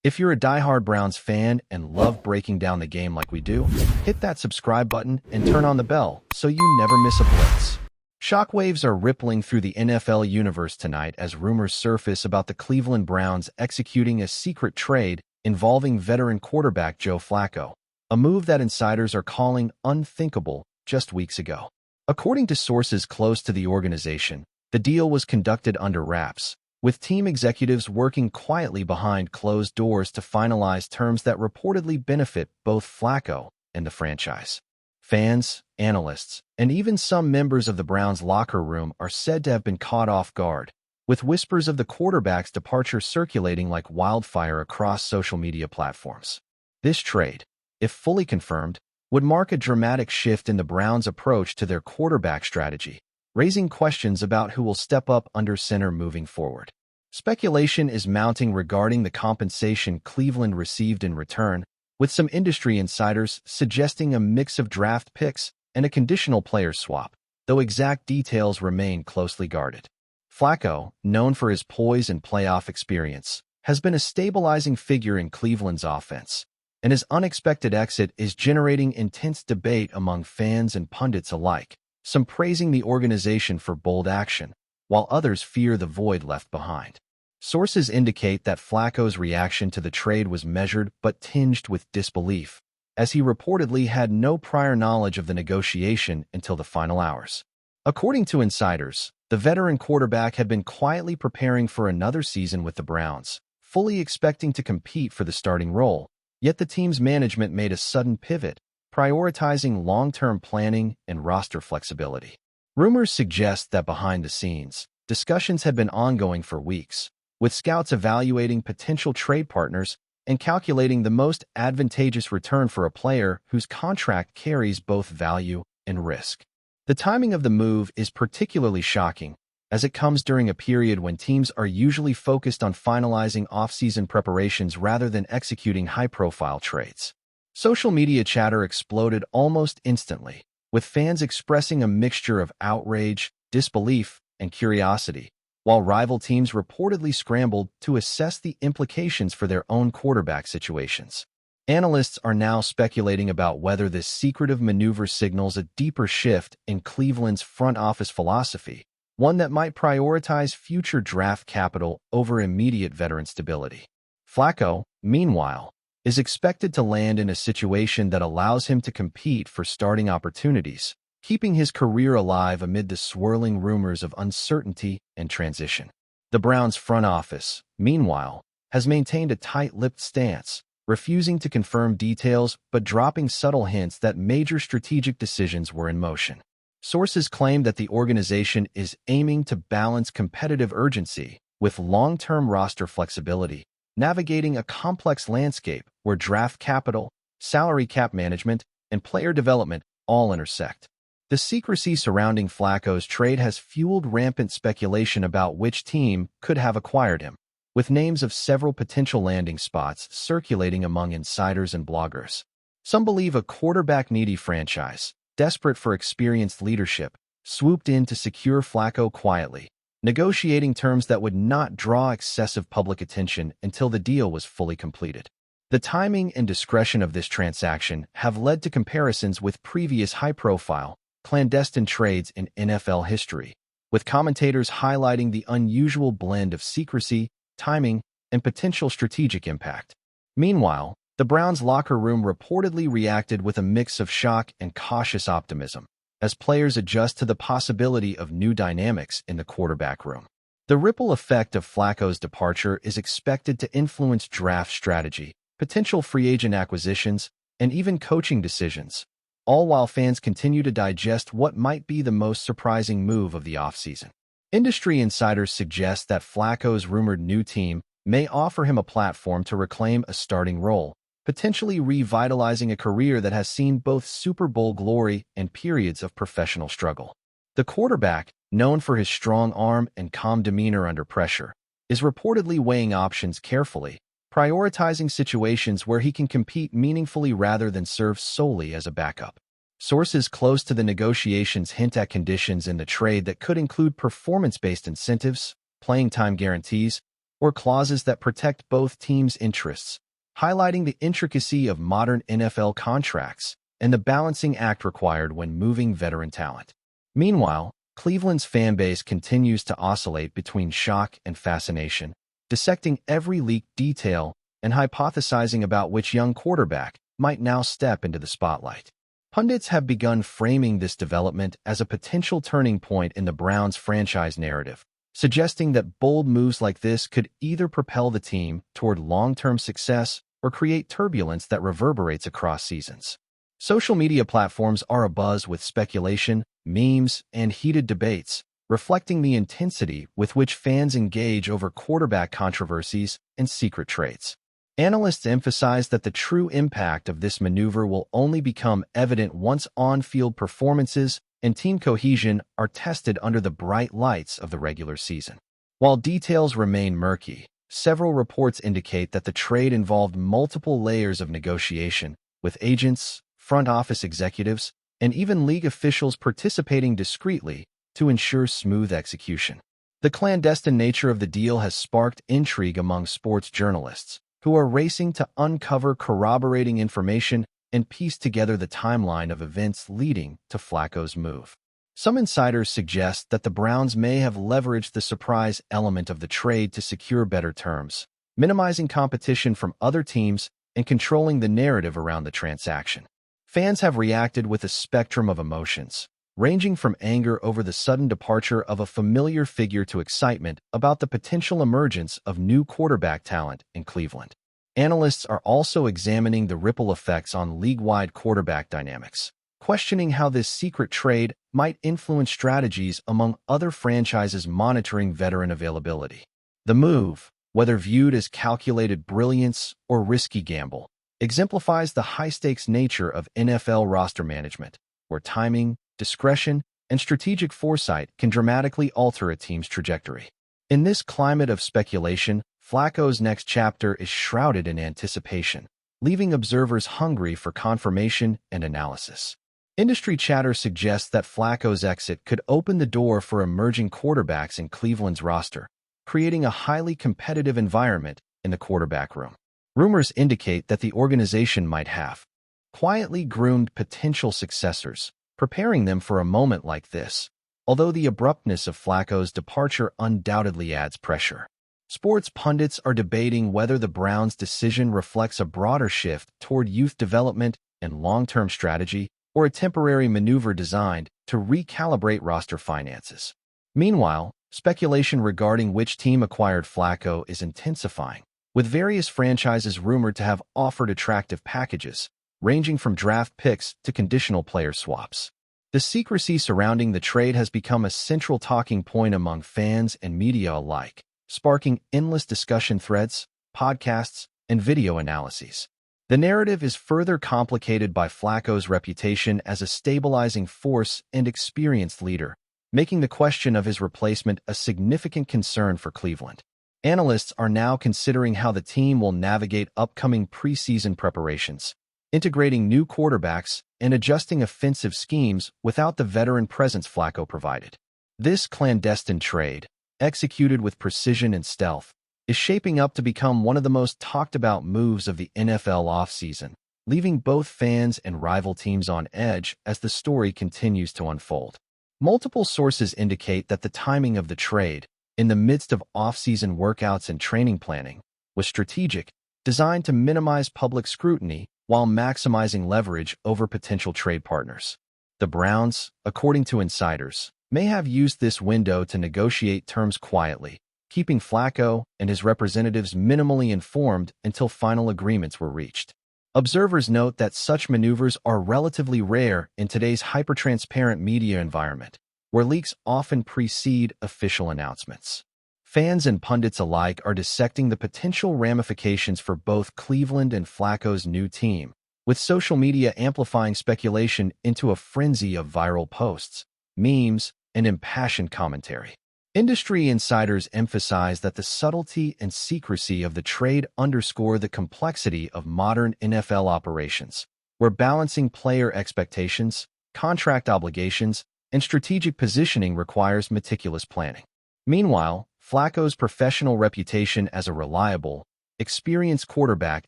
If you're a diehard Browns fan and love breaking down the game like we do, hit that subscribe button and turn on the bell so you never miss a blitz. Shockwaves are rippling through the NFL universe tonight as rumors surface about the Cleveland Browns executing a secret trade involving veteran quarterback Joe Flacco, a move that insiders are calling unthinkable just weeks ago. According to sources close to the organization, the deal was conducted under wraps, with team executives working quietly behind closed doors to finalize terms that reportedly benefit both Flacco and the franchise. Fans, analysts, and even some members of the Browns' locker room are said to have been caught off guard, with whispers of the quarterback's departure circulating like wildfire across social media platforms. This trade, if fully confirmed, would mark a dramatic shift in the Browns' approach to their quarterback strategy, raising questions about who will step up under center moving forward. Speculation is mounting regarding the compensation Cleveland received in return, with some industry insiders suggesting a mix of draft picks and a conditional player swap, though exact details remain closely guarded. Flacco, known for his poise and playoff experience, has been a stabilizing figure in Cleveland's offense, and his unexpected exit is generating intense debate among fans and pundits alike, some praising the organization for bold action, while others fear the void left behind. Sources indicate that Flacco's reaction to the trade was measured but tinged with disbelief, as he reportedly had no prior knowledge of the negotiation until the final hours. According to insiders, the veteran quarterback had been quietly preparing for another season with the Browns, fully expecting to compete for the starting role, yet the team's management made a sudden pivot, prioritizing long-term planning and roster flexibility. Rumors suggest that behind the scenes, discussions had been ongoing for weeks, with scouts evaluating potential trade partners and calculating the most advantageous return for a player whose contract carries both value and risk. The timing of the move is particularly shocking, as it comes during a period when teams are usually focused on finalizing off-season preparations rather than executing high-profile trades. Social media chatter exploded almost instantly, with fans expressing a mixture of outrage, disbelief, and curiosity, while rival teams reportedly scrambled to assess the implications for their own quarterback situations. Analysts are now speculating about whether this secretive maneuver signals a deeper shift in Cleveland's front office philosophy, one that might prioritize future draft capital over immediate veteran stability. Flacco, meanwhile, is expected to land in a situation that allows him to compete for starting opportunities, keeping his career alive amid the swirling rumors of uncertainty and transition. The Browns' front office, meanwhile, has maintained a tight-lipped stance, refusing to confirm details but dropping subtle hints that major strategic decisions were in motion. Sources claim that the organization is aiming to balance competitive urgency with long-term roster flexibility, navigating a complex landscape where draft capital, salary cap management, and player development all intersect. The secrecy surrounding Flacco's trade has fueled rampant speculation about which team could have acquired him, with names of several potential landing spots circulating among insiders and bloggers. Some believe a quarterback-needy franchise, desperate for experienced leadership, swooped in to secure Flacco quietly, negotiating terms that would not draw excessive public attention until the deal was fully completed. The timing and discretion of this transaction have led to comparisons with previous high-profile, clandestine trades in NFL history, with commentators highlighting the unusual blend of secrecy, timing, and potential strategic impact. Meanwhile, the Browns' locker room reportedly reacted with a mix of shock and cautious optimism, as players adjust to the possibility of new dynamics in the quarterback room. The ripple effect of Flacco's departure is expected to influence draft strategy, potential free agent acquisitions, and even coaching decisions, all while fans continue to digest what might be the most surprising move of the offseason. Industry insiders suggest that Flacco's rumored new team may offer him a platform to reclaim a starting role, potentially revitalizing a career that has seen both Super Bowl glory and periods of professional struggle. The quarterback, known for his strong arm and calm demeanor under pressure, is reportedly weighing options carefully, prioritizing situations where he can compete meaningfully rather than serve solely as a backup. Sources close to the negotiations hint at conditions in the trade that could include performance-based incentives, playing time guarantees, or clauses that protect both teams' interests, highlighting the intricacy of modern NFL contracts and the balancing act required when moving veteran talent. Meanwhile, Cleveland's fanbase continues to oscillate between shock and fascination, dissecting every leaked detail and hypothesizing about which young quarterback might now step into the spotlight. Pundits have begun framing this development as a potential turning point in the Browns' franchise narrative, suggesting that bold moves like this could either propel the team toward long-term success or create turbulence that reverberates across seasons. Social media platforms are abuzz with speculation, memes, and heated debates, reflecting the intensity with which fans engage over quarterback controversies and secret trades. Analysts emphasize that the true impact of this maneuver will only become evident once on-field performances and team cohesion are tested under the bright lights of the regular season. While details remain murky, several reports indicate that the trade involved multiple layers of negotiation, with agents, front office executives, and even league officials participating discreetly to ensure smooth execution. The clandestine nature of the deal has sparked intrigue among sports journalists, who are racing to uncover corroborating information and piece together the timeline of events leading to FLACCO's move. Some insiders suggest that the Browns may have leveraged the surprise element of the trade to secure better terms, minimizing competition from other teams and controlling the narrative around the transaction. Fans have reacted with a spectrum of emotions, ranging from anger over the sudden departure of a familiar figure to excitement about the potential emergence of new quarterback talent in Cleveland. Analysts are also examining the ripple effects on league-wide quarterback dynamics, questioning how this secret trade might influence strategies among other franchises monitoring veteran availability. The move, whether viewed as calculated brilliance or risky gamble, exemplifies the high-stakes nature of NFL roster management, where timing, discretion, and strategic foresight can dramatically alter a team's trajectory. In this climate of speculation, FLACCO's next chapter is shrouded in anticipation, leaving observers hungry for confirmation and analysis. Industry chatter suggests that FLACCO's exit could open the door for emerging quarterbacks in Cleveland's roster, creating a highly competitive environment in the quarterback room. Rumors indicate that the organization might have quietly groomed potential successors, preparing them for a moment like this, although the abruptness of FLACCO's departure undoubtedly adds pressure. Sports pundits are debating whether the Browns' decision reflects a broader shift toward youth development and long-term strategy, or a temporary maneuver designed to recalibrate roster finances. Meanwhile, speculation regarding which team acquired FLACCO is intensifying, with various franchises rumored to have offered attractive packages, ranging from draft picks to conditional player swaps. The secrecy surrounding the trade has become a central talking point among fans and media alike, sparking endless discussion threads, podcasts, and video analyses. The narrative is further complicated by FLACCO's reputation as a stabilizing force and experienced leader, making the question of his replacement a significant concern for Cleveland. Analysts are now considering how the team will navigate upcoming preseason preparations, integrating new quarterbacks and adjusting offensive schemes without the veteran presence FLACCO provided. This clandestine trade, executed with precision and stealth, is shaping up to become one of the most talked-about moves of the NFL offseason, leaving both fans and rival teams on edge as the story continues to unfold. Multiple sources indicate that the timing of the trade, in the midst of off-season workouts and training planning, was strategic, designed to minimize public scrutiny while maximizing leverage over potential trade partners. The Browns, according to insiders, may have used this window to negotiate terms quietly, keeping FLACCO and his representatives minimally informed until final agreements were reached. Observers note that such maneuvers are relatively rare in today's hyper-transparent media environment, where leaks often precede official announcements. Fans and pundits alike are dissecting the potential ramifications for both Cleveland and FLACCO's new team, with social media amplifying speculation into a frenzy of viral posts, memes, and impassioned commentary. Industry insiders emphasize that the subtlety and secrecy of the trade underscore the complexity of modern NFL operations, where balancing player expectations, contract obligations, and strategic positioning requires meticulous planning. Meanwhile, Flacco's professional reputation as a reliable, experienced quarterback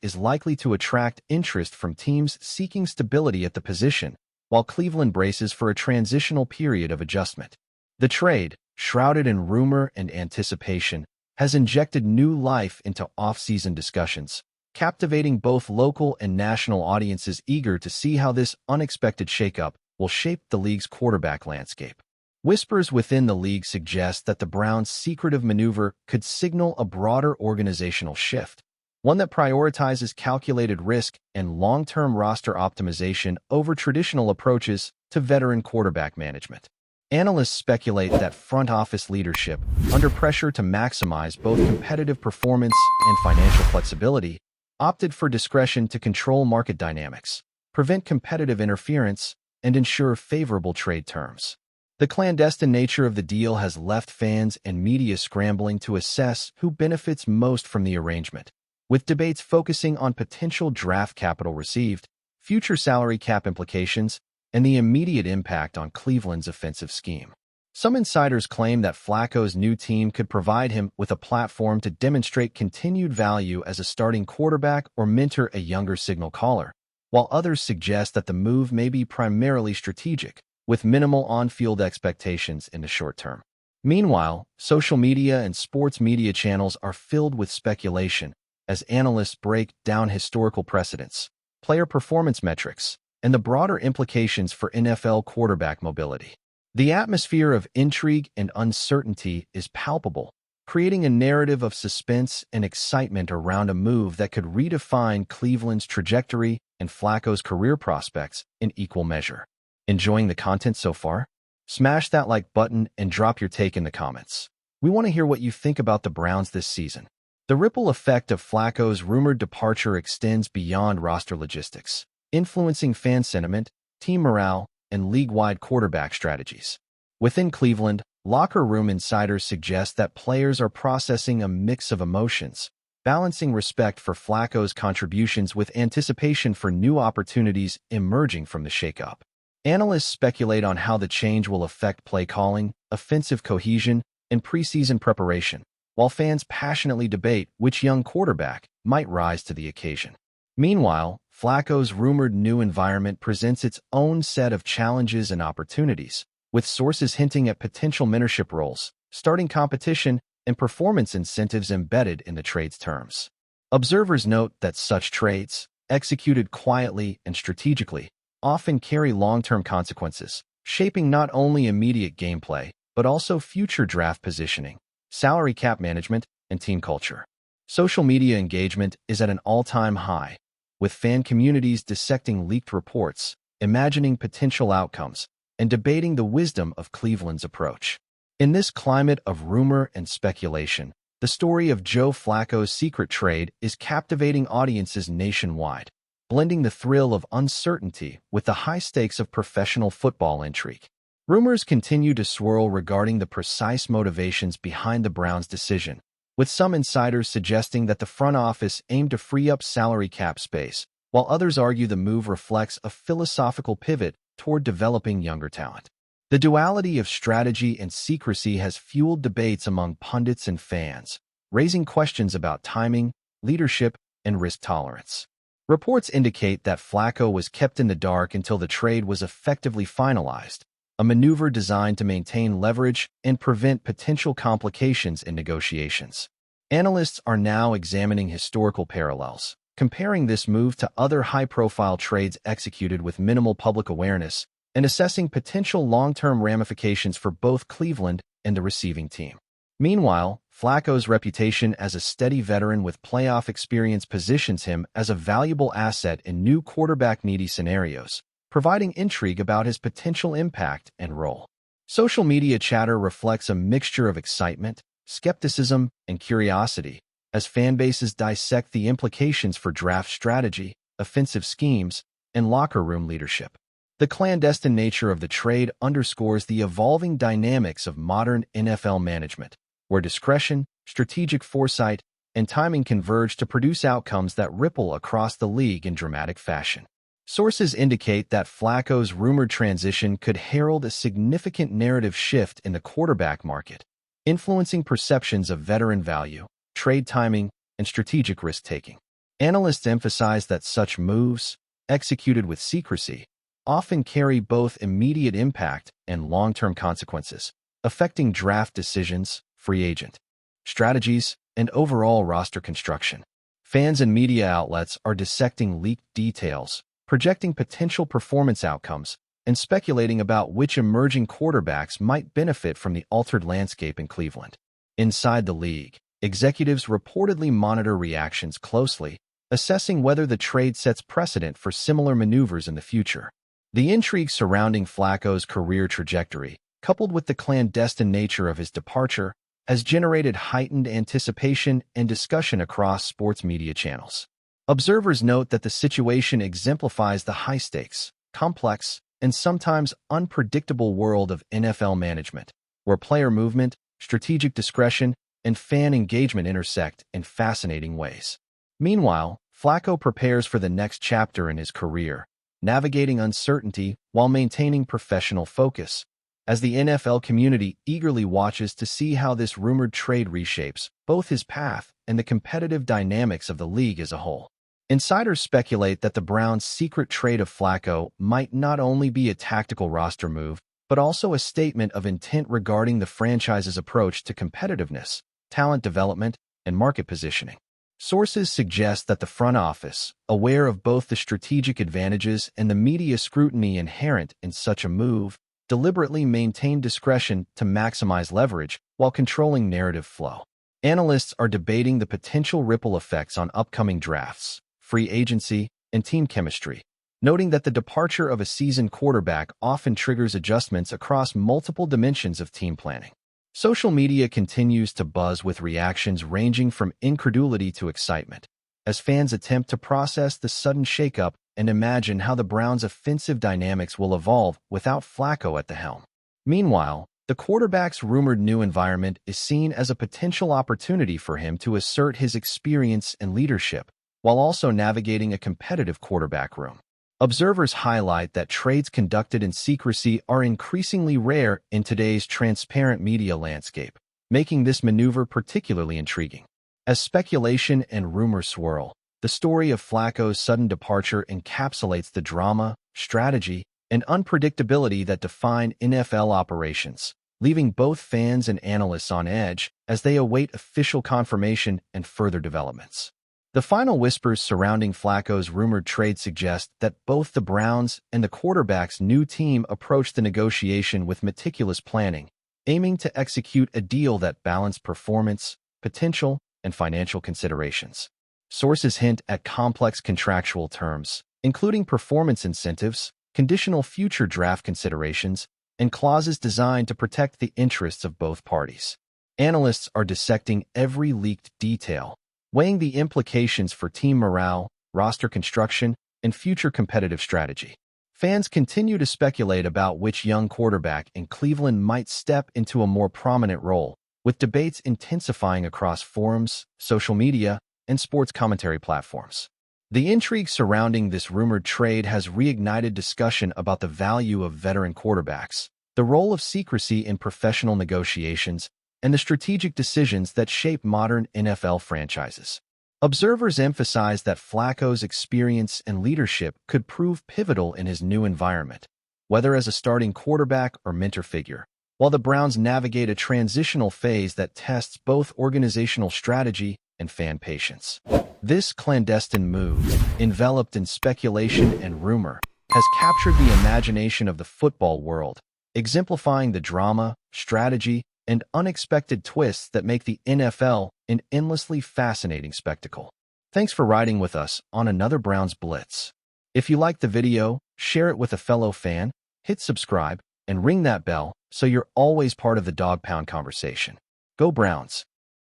is likely to attract interest from teams seeking stability at the position, while Cleveland braces for a transitional period of adjustment. The trade, shrouded in rumor and anticipation, has injected new life into off-season discussions, captivating both local and national audiences eager to see how this unexpected shakeup will shape the league's quarterback landscape. Whispers within the league suggest that the Browns' secretive maneuver could signal a broader organizational shift, one that prioritizes calculated risk and long-term roster optimization over traditional approaches to veteran quarterback management. Analysts speculate that front office leadership, under pressure to maximize both competitive performance and financial flexibility, opted for discretion to control market dynamics, prevent competitive interference, and ensure favorable trade terms. The clandestine nature of the deal has left fans and media scrambling to assess who benefits most from the arrangement, with debates focusing on potential draft capital received, future salary cap implications, and the immediate impact on Cleveland's offensive scheme. Some insiders claim that Flacco's new team could provide him with a platform to demonstrate continued value as a starting quarterback or mentor a younger signal caller, while others suggest that the move may be primarily strategic, with minimal on-field expectations in the short term. Meanwhile, social media and sports media channels are filled with speculation as analysts break down historical precedents, player performance metrics, and the broader implications for NFL quarterback mobility. The atmosphere of intrigue and uncertainty is palpable, creating a narrative of suspense and excitement around a move that could redefine Cleveland's trajectory and Flacco's career prospects in equal measure. Enjoying the content so far? Smash that like button and drop your take in the comments. We want to hear what you think about the Browns this season. The ripple effect of Flacco's rumored departure extends beyond roster logistics, influencing fan sentiment, team morale, and league-wide quarterback strategies. Within Cleveland, locker room insiders suggest that players are processing a mix of emotions, balancing respect for Flacco's contributions with anticipation for new opportunities emerging from the shakeup. Analysts speculate on how the change will affect play calling, offensive cohesion, and preseason preparation, while fans passionately debate which young quarterback might rise to the occasion. Meanwhile, Flacco's rumored new environment presents its own set of challenges and opportunities, with sources hinting at potential mentorship roles, starting competition, and performance incentives embedded in the trade's terms. Observers note that such trades, executed quietly and strategically, often carry long-term consequences, shaping not only immediate gameplay, but also future draft positioning, salary cap management, and team culture. Social media engagement is at an all-time high, with fan communities dissecting leaked reports, imagining potential outcomes, and debating the wisdom of Cleveland's approach. In this climate of rumor and speculation, the story of Joe Flacco's secret trade is captivating audiences nationwide, blending the thrill of uncertainty with the high stakes of professional football intrigue. Rumors continue to swirl regarding the precise motivations behind the Browns' decision, with some insiders suggesting that the front office aimed to free up salary cap space, while others argue the move reflects a philosophical pivot toward developing younger talent. The duality of strategy and secrecy has fueled debates among pundits and fans, raising questions about timing, leadership, and risk tolerance. Reports indicate that Flacco was kept in the dark until the trade was effectively finalized, a maneuver designed to maintain leverage and prevent potential complications in negotiations. Analysts are now examining historical parallels, comparing this move to other high-profile trades executed with minimal public awareness, and assessing potential long-term ramifications for both Cleveland and the receiving team. Meanwhile, Flacco's reputation as a steady veteran with playoff experience positions him as a valuable asset in new quarterback-needy scenarios, providing intrigue about his potential impact and role. Social media chatter reflects a mixture of excitement, skepticism, and curiosity, as fan bases dissect the implications for draft strategy, offensive schemes, and locker room leadership. The clandestine nature of the trade underscores the evolving dynamics of modern NFL management, where discretion, strategic foresight, and timing converge to produce outcomes that ripple across the league in dramatic fashion. Sources indicate that Flacco's rumored transition could herald a significant narrative shift in the quarterback market, influencing perceptions of veteran value, trade timing, and strategic risk-taking. Analysts emphasize that such moves, executed with secrecy, often carry both immediate impact and long-term consequences, affecting draft decisions, free agent strategies, and overall roster construction. Fans and media outlets are dissecting leaked details, projecting potential performance outcomes, and speculating about which emerging quarterbacks might benefit from the altered landscape in Cleveland. Inside the league, executives reportedly monitor reactions closely, assessing whether the trade sets precedent for similar maneuvers in the future. The intrigue surrounding FLACCO's career trajectory, coupled with the clandestine nature of his departure, has generated heightened anticipation and discussion across sports media channels. Observers note that the situation exemplifies the high-stakes, complex, and sometimes unpredictable world of NFL management, where player movement, strategic discretion, and fan engagement intersect in fascinating ways. Meanwhile, FLACCO prepares for the next chapter in his career, navigating uncertainty while maintaining professional focus, as the NFL community eagerly watches to see how this rumored trade reshapes both his path and the competitive dynamics of the league as a whole. Insiders speculate that the Browns' secret trade of FLACCO might not only be a tactical roster move, but also a statement of intent regarding the franchise's approach to competitiveness, talent development, and market positioning. Sources suggest that the front office, aware of both the strategic advantages and the media scrutiny inherent in such a move, deliberately maintained discretion to maximize leverage while controlling narrative flow. Analysts are debating the potential ripple effects on upcoming drafts, free agency, and team chemistry, noting that the departure of a seasoned quarterback often triggers adjustments across multiple dimensions of team planning. Social media continues to buzz with reactions ranging from incredulity to excitement, as fans attempt to process the sudden shakeup and imagine how the Browns' offensive dynamics will evolve without FLACCO at the helm. Meanwhile, the quarterback's rumored new environment is seen as a potential opportunity for him to assert his experience and leadership, while also navigating a competitive quarterback room. Observers highlight that trades conducted in secrecy are increasingly rare in today's transparent media landscape, making this maneuver particularly intriguing. As speculation and rumor swirl, the story of FLACCO's sudden departure encapsulates the drama, strategy, and unpredictability that define NFL operations, leaving both fans and analysts on edge as they await official confirmation and further developments. The final whispers surrounding FLACCO's rumored trade suggest that both the Browns and the quarterback's new team approach the negotiation with meticulous planning, aiming to execute a deal that balanced performance, potential, and financial considerations. Sources hint at complex contractual terms, including performance incentives, conditional future draft considerations, and clauses designed to protect the interests of both parties. Analysts are dissecting every leaked detail, weighing the implications for team morale, roster construction, and future competitive strategy. Fans continue to speculate about which young quarterback in Cleveland might step into a more prominent role, with debates intensifying across forums, social media, and sports commentary platforms. The intrigue surrounding this rumored trade has reignited discussion about the value of veteran quarterbacks, the role of secrecy in professional negotiations, and the strategic decisions that shape modern NFL franchises. Observers emphasize that FLACCO's experience and leadership could prove pivotal in his new environment, whether as a starting quarterback or mentor figure, while the Browns navigate a transitional phase that tests both organizational strategy and fan patience. This clandestine move, enveloped in speculation and rumor, has captured the imagination of the football world, exemplifying the drama, strategy, and unexpected twists that make the NFL an endlessly fascinating spectacle. Thanks for riding with us on another Browns Blitz. If you liked the video, share it with a fellow fan, hit subscribe, and ring that bell so you're always part of the Dawg Pound conversation. Go Browns!